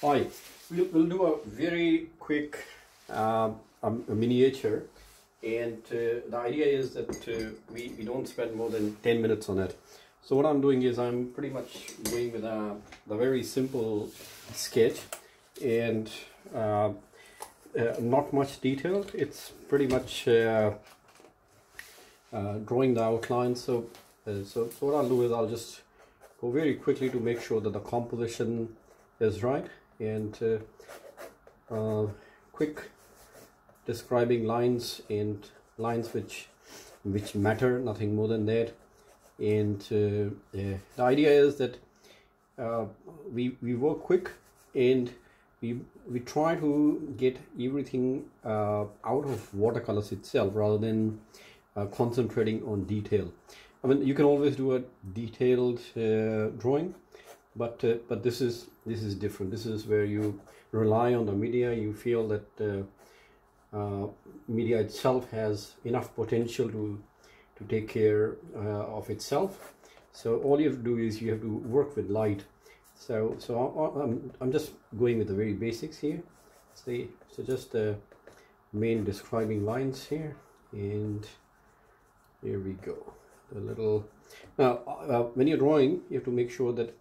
Hi, we'll do a very quick a miniature, and the idea is that we don't spend more than 10 minutes on it. So what I'm doing is I'm pretty much going with the very simple sketch, and not much detail. It's pretty much drawing the outline. So what I'll do is I'll just go very quickly to make sure that the composition is right, and quick describing lines and lines which matter, nothing more than that. And the idea is that we work quick, and we try to get everything out of watercolors itself rather than concentrating on detail. I mean, you can always do a detailed drawing, but this is different. This is where you rely on the media. You feel that media itself has enough potential to take care of itself. So all you have to do is you have to work with light. So I'm just going with the very basics here. See, so just the main describing lines here, and here we go. The little now when you're drawing, you have to make sure that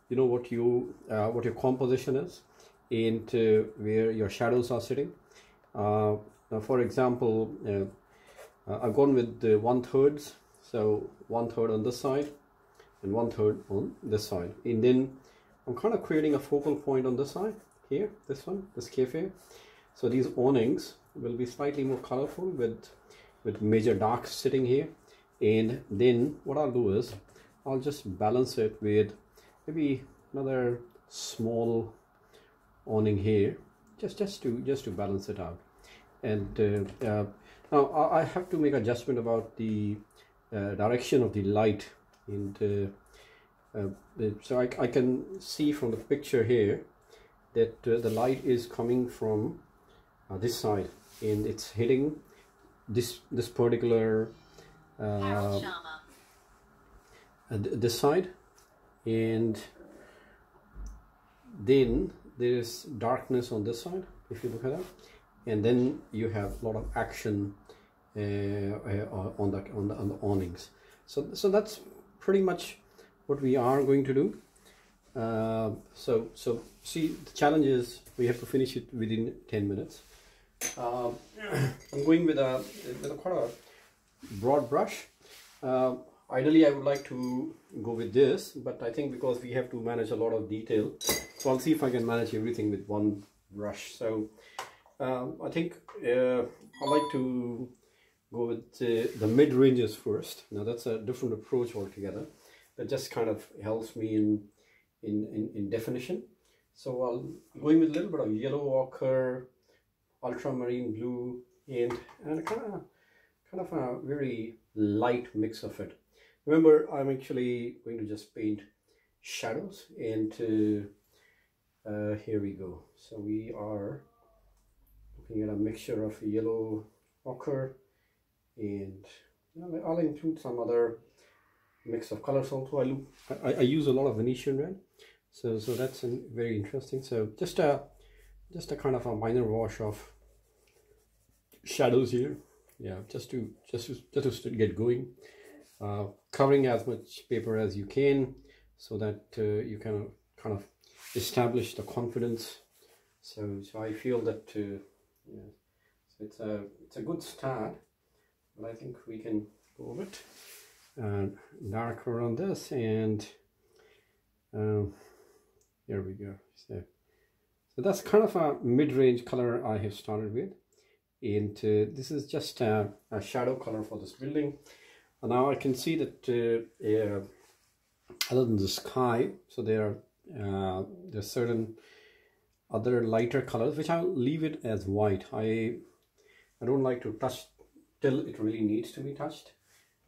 you know what your composition is, and where your shadows are sitting. Now, for example, I've gone with the 1/3, so 1/3 on this side and 1/3 on this side, and then I'm kind of creating a focal point on this side here, this one, this cafe. So these awnings will be slightly more colorful with major darks sitting here, and then what I'll do is I'll just balance it with maybe another small awning here, just to balance it out. And now I have to make adjustment about the direction of the light, and so I can see from the picture here that the light is coming from this side, and it's hitting this particular this side, and then there is darkness on this side if you look at that, and then you have a lot of action on the awnings. So that's pretty much what we are going to do. So see, the challenge is we have to finish it within 10 minutes. I'm going with quite a broad brush. Ideally I would like to go with this, but I think because we have to manage a lot of detail, so I'll see if I can manage everything with one brush. So I think I like to go with the mid ranges first. Now that's a different approach altogether. That just kind of helps me in definition. So I'm going with a little bit of yellow ochre, ultramarine blue, and kind of a very light mix of it. Remember, I'm actually going to just paint shadows, and here we go. So we are looking at a mixture of yellow ochre, and I'll include some other mix of colors also. I use a lot of Venetian red, so that's very interesting. So just a kind of a minor wash of shadows here, yeah, just to get going, covering as much paper as you can so that you can kind of establish the confidence. So I feel that yeah, so it's a good start, but I think we can go a bit darker on this, and here we go. So that's kind of a mid-range color I have started with, and this is just a shadow color for this building. And now I can see that other than the sky, so there's certain other lighter colors which I'll leave it as white. I don't like to touch till it really needs to be touched.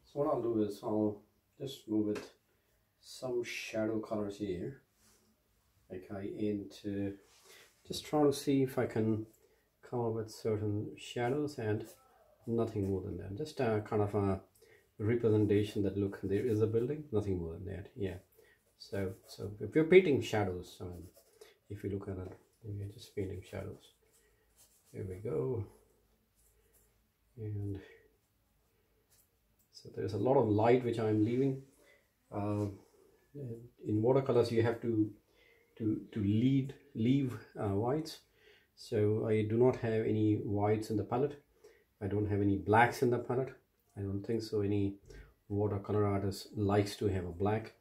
So what I'll do is I'll just move with some shadow colors here, and just try to see if I can come up with certain shadows, and nothing more than that. Just a kind of a representation that look, there is a building, nothing more than that. Yeah. So if you're painting shadows, if you look at it, maybe I'm just painting shadows. Here we go. And so there's a lot of light which I'm leaving. In watercolors you have to leave whites. So I do not have any whites in the palette. I don't have any blacks in the palette. I don't think so any watercolor artist likes to have a black.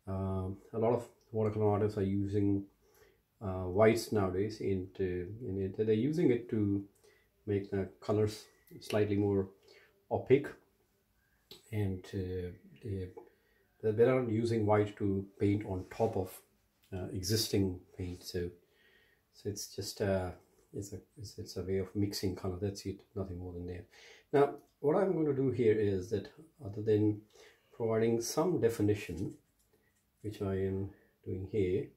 A lot of watercolor artists are using whites nowadays, and they're using it to make the colors slightly more opaque, and they're better using white to paint on top of existing paint. So it's just it's a way of mixing color. That's it, nothing more than that. Now what I'm going to do here is that, other than providing some definition, which I am doing here,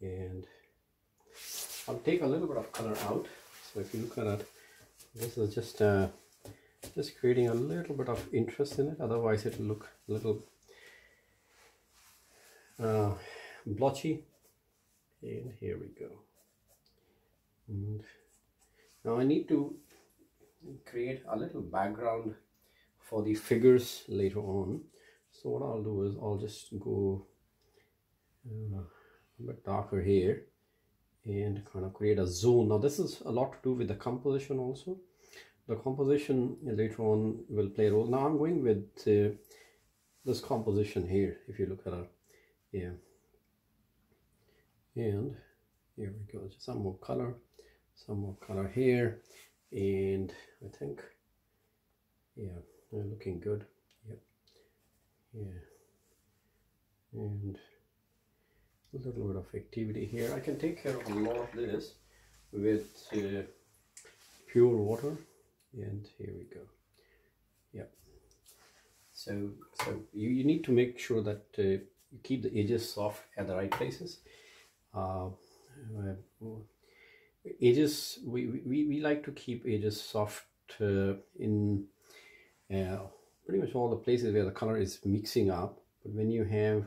and I'll take a little bit of color out. So if you look at it, this is just creating a little bit of interest in it, otherwise it will look a little blotchy. And here we go. And now I need to create a little background for the figures later on. So what I'll do is I'll just go a bit darker here and kind of create a zone. Now this is a lot to do with the composition also. The composition later on will play a role. Now I'm going with this composition here, if you look at it. Yeah. And here we go, just some more color here, and I think, yeah, they're looking good. Yep. Yeah. And a little bit of activity here. I can take care of a lot of this with pure water, and here we go. Yep. So you need to make sure that you keep the edges soft at the right places. Edges, we like to keep edges soft in pretty much all the places where the color is mixing up. But when you have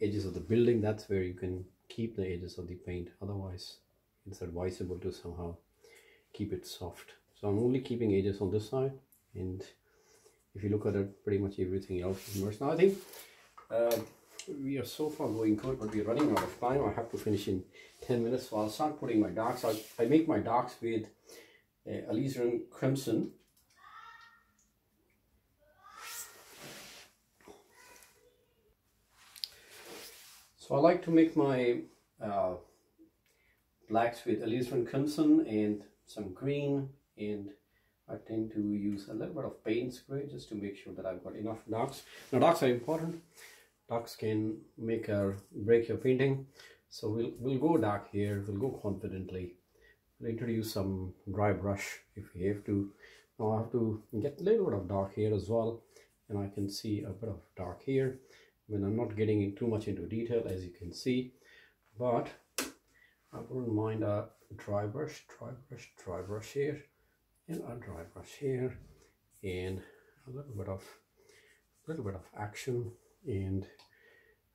edges of the building, that's where you can keep the edges of the paint. Otherwise it's advisable to somehow keep it soft. So I'm only keeping edges on this side, and if you look at it, pretty much everything else is immersed. Now I think we are so far going good, but we're running out of time. I have to finish in 10 minutes, so I'll start putting my darks. I make my darks with alizarin crimson. So I like to make my blacks with alizarin crimson and some green, and I tend to use a little bit of paint spray just to make sure that I've got enough darks. Now darks are important. Darks can make or break your painting. So we'll go dark here, we'll go confidently. We'll introduce some dry brush if we have to. Now I have to get a little bit of dark here as well, and I can see a bit of dark here when I'm not getting in too much into detail, as you can see. But I wouldn't mind a dry brush here, and a dry brush here, and a little bit of action, and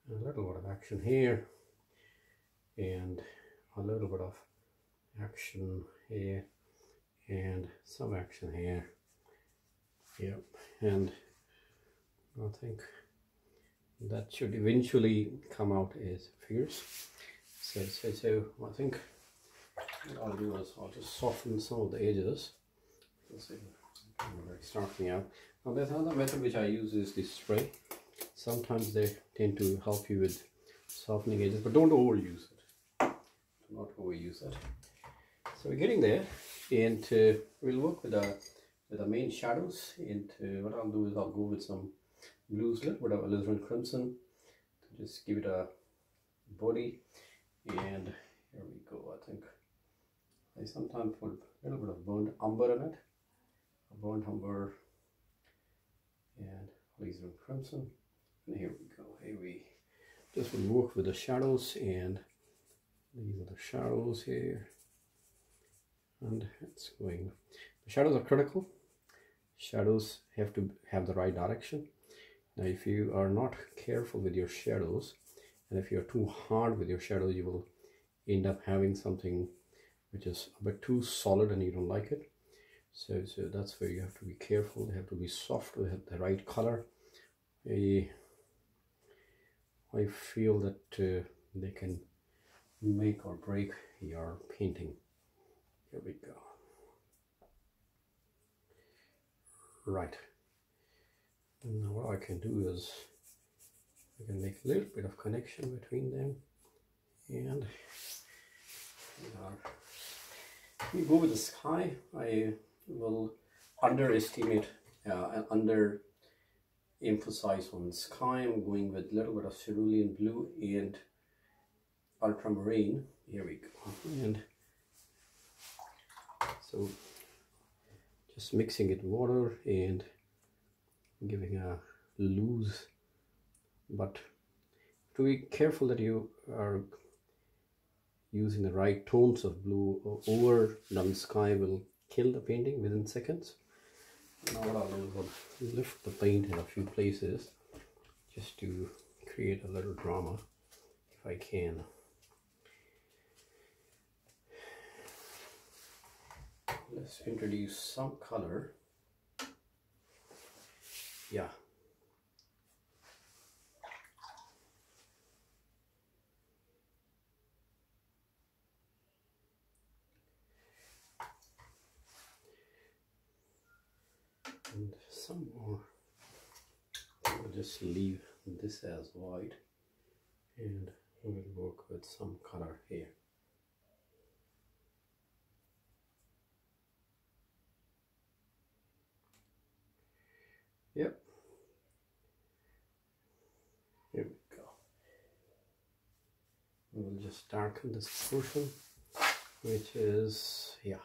a little bit of action here, and a little bit of action here, and some action here. Yep. And I think that should eventually come out as figures. So I think what I'll do is I'll just soften some of the edges. Let's see, starting out. Now there's another method which I use, is the spray. Sometimes they tend to help you with softening edges, but don't overuse it. Do not overuse it. So we're getting there, and we'll work with the main shadows. And what I'll do is I'll go with some blues, little bit of alizarin crimson to just give it a body. And here we go. I think I sometimes put a little bit of burnt umber in it, a burnt umber and alizarin crimson. And here we go. Here we just will work with the shadows, and these are the shadows here, and it's going. The shadows are critical. Shadows have to have the right direction. Now if you are not careful with your shadows and if you're too hard with your shadows, you will end up having something which is a bit too solid and you don't like it. So that's where you have to be careful. They have to be soft, they have the right color. I feel that they can make or break your painting. Here we go. Right. Now what I can do is I can make a little bit of connection between them, and we go with the sky. I will underestimate and under emphasize on sky. I'm going with a little bit of cerulean blue and ultramarine. Here we go. And so just mixing it water and giving a loose, but to be careful that you are using the right tones of blue. Overdone sky will kill the painting within seconds. Now what I'll do is I'll lift the paint in a few places just to create a little drama if I can. Let's introduce some color. Yeah. And some more. I'll just leave this as white and we'll work with some color here. Yep. Here we go. We'll just darken this portion, which is, yeah.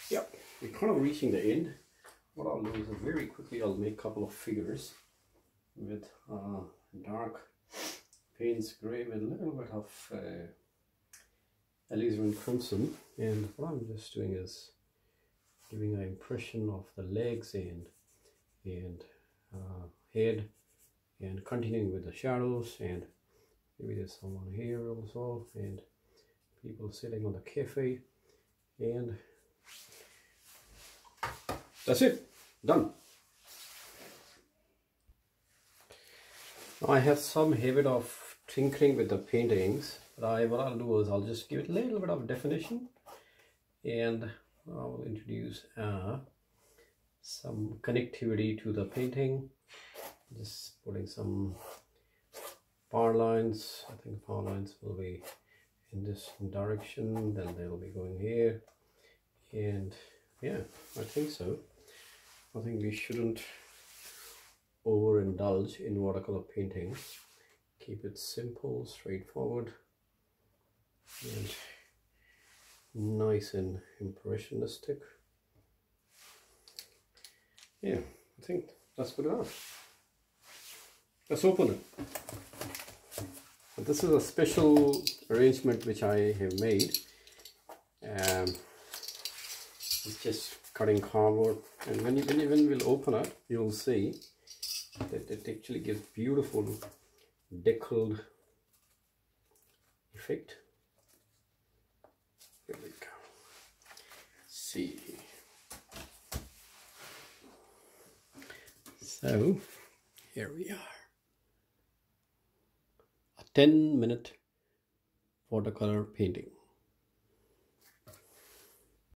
Yep, we're kind of reaching the end. What I'll do is very quickly I'll make a couple of figures with dark Payne's Grey with a little bit of alizarin crimson, and what I'm just doing is giving an impression of the legs and head, and continuing with the shadows, and maybe there's someone here also, and people sitting on the cafe, and that's it, done. I have some habit of tinkering with the paintings, but what I'll do is I'll just give it a little bit of definition, and I'll introduce some connectivity to the painting. Just putting some power lines. I think power lines will be in this direction, then they'll be going here, and yeah, I think so. I think we shouldn't overindulge in watercolor painting. Keep it simple, straightforward, and nice and impressionistic. Yeah, I think that's good enough. Let's open it. This is a special arrangement which I have made. It's just cutting cardboard, and when we'll open it, you'll see that it actually gives beautiful deckled effect. Here we go. See. So here we are. A 10-minute watercolor painting.